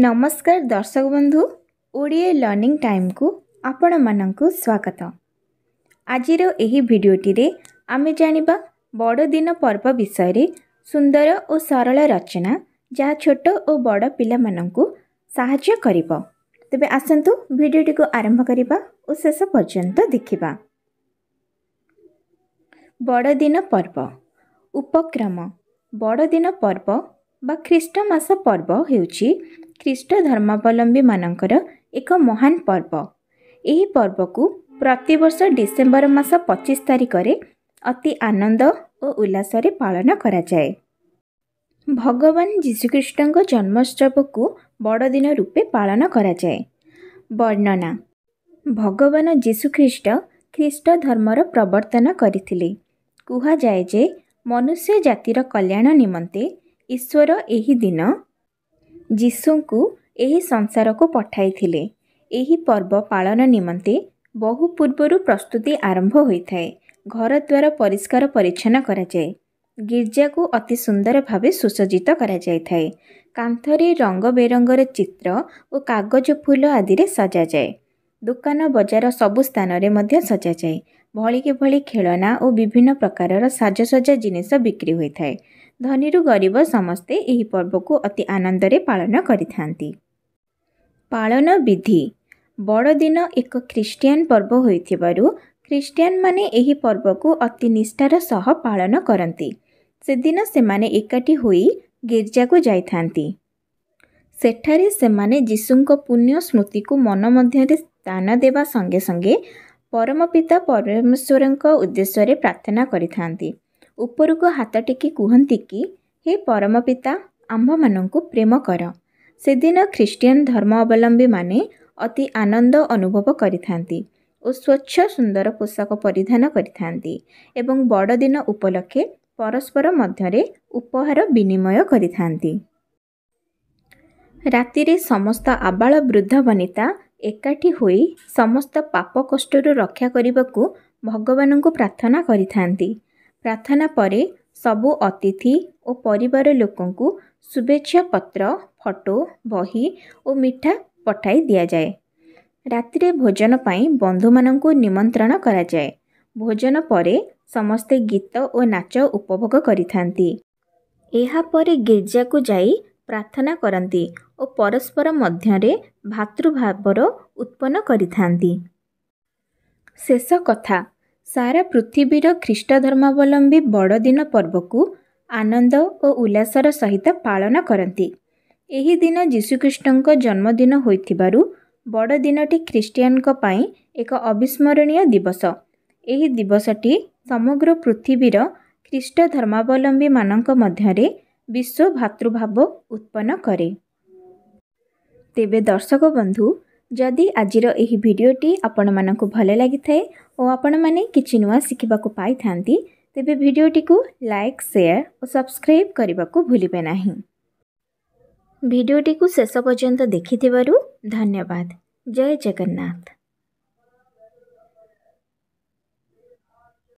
नमस्कार दर्शक बंधु ओडिया लर्निंग टाइम को आपण मानंकु स्वागत। आजिर एही भिडियोटी रे आमे जानिबा बड़ दिन पर्व विषय रे सुंदर और सरल रचना जहाँ छोट और बड़ पिला मानंकु सहाय्य करिबो। तेबे आसंतु भिडियोटी को आरंभ करिबा और शेष पर्यंत देखिबा। बड़ दिन पर्व उपक्रम। बड़ दिन पर्व बा ख्रीष्टमास पर्व हेउची ख्रीष्ट धर्मावलंबी मानकर एक महान पर्व। यही पर्व को प्रतिवर्ष डिसेम्बर मास 25 तारिख रे अति आनंद और उल्लास रे पालन करा जाए। भगवान जीशुख्रीष्ट जन्मोत्सव को बड़ दिन रूपे पालन करा जाए। वर्णना। भगवान जीशुख्रीष्ट ख्रीष्ट धर्मर प्रवर्तन करथिले। कुहा जाए जे मनुष्य जातिर कल्याण निमंते ईश्वर एही दिन जीशु को एही संसार को पठाई थिले। एही पर्व पालन निमंते बहु पूर्वरु प्रस्तुति आरंभ होइथाए। घर द्वार परिष्कार परिच्छन्न करा जाए। गिरजा को अति सुंदर भावे सुसज्जित करा जाए। कांथरे रंग बेरंगर चित्र और कागज फूल आदि रे सजा जाए। दुकान बजार सबु स्थान रे मध्य सजा जाए। भली के भली खेलना और विभिन्न प्रकारर साजसज्जा जिनिस बिक्री होइथाए। धनीरु गरीब समस्ते एही पर्व को अति आनंद रे पालन करिथांती। पालन विधि। बड़ दिन एक ख्रीष्टियान पर्व होइथिबारु ख्रीष्टियान माने एही पर्व को अति निष्ठार सह पालन करती। से दिन सेमाने एकाठी होई गिरजा को जाइथांती। सेठारे सेमाने जीशुंको पुण्य स्मृति को मन मध्य स्थान देवा संगे संगे परम पिता परमेश्वरंको उद्देश्य रे प्रार्थना करिथांती। ऊपर को हाथ टेकी कहती कि हे परम पिता आम्भ मानंकु प्रेम कर। से दिन ख्रीष्टियान धर्मावलंबी माने अति आनंद अनुभव करिथांती और स्वच्छ सुंदर पोशाक परिधान करिथांती एवं बड़ दिन उपलक्षे परस्पर मध्यरे उपहार विनिमय करिथांती। रातिरे समस्त आबाल वृद्ध वनिता एकाठी होई समस्त पाप कष्टरू रक्षा करने भगवान को प्रार्थना करिथांती। प्रार्थना परे सबु अतिथि और परिवार लोकों को शुभेच्छा पत्र फोटो बही और मिठा पठाई दिया जाए। रातिरे भोजन पाई बंधु मानंकु निमंत्रण करा जाए। भोजन परे समस्ते गीत और नाच उपभोग करिथांती। एहा परे गिरजा को जाई प्रार्थना करती और परस्पर मध्यरे भातृभावर उत्पन्न करिथांती। शेष कथा। सारा पृथ्वीर ख्रीष्ट धर्मावलंबी बड़ दिन पर्व को आनंद और उल्लासर सहित पालन करती। एही दिन जीशुख्रीष्टଙ୍କ जन्मदिन होइथिबारु बड़ दिनटी ख्रीष्टियानक पई एक अविस्मरणीय दिवस। एही दिवसटी समग्र पृथ्वीर ख्रीष्ट धर्मावलंबी मानक मध्यरे विश्व भातृभाव उत्पन्न करे। तेबे दर्शक बंधु जदि आजिर एही भिडियोटी आपण मानकु भले लागि थाए और आपण माने किछि नुआ सिखिबाकु पाई थांती तेबे भिडियोटी को लाइक शेयर और सब्सक्राइब करबाकु भूलिबे नाही। भिडियोटी को शेष पर्यंत देखिथिबारु धन्यवाद। जय जगन्नाथ।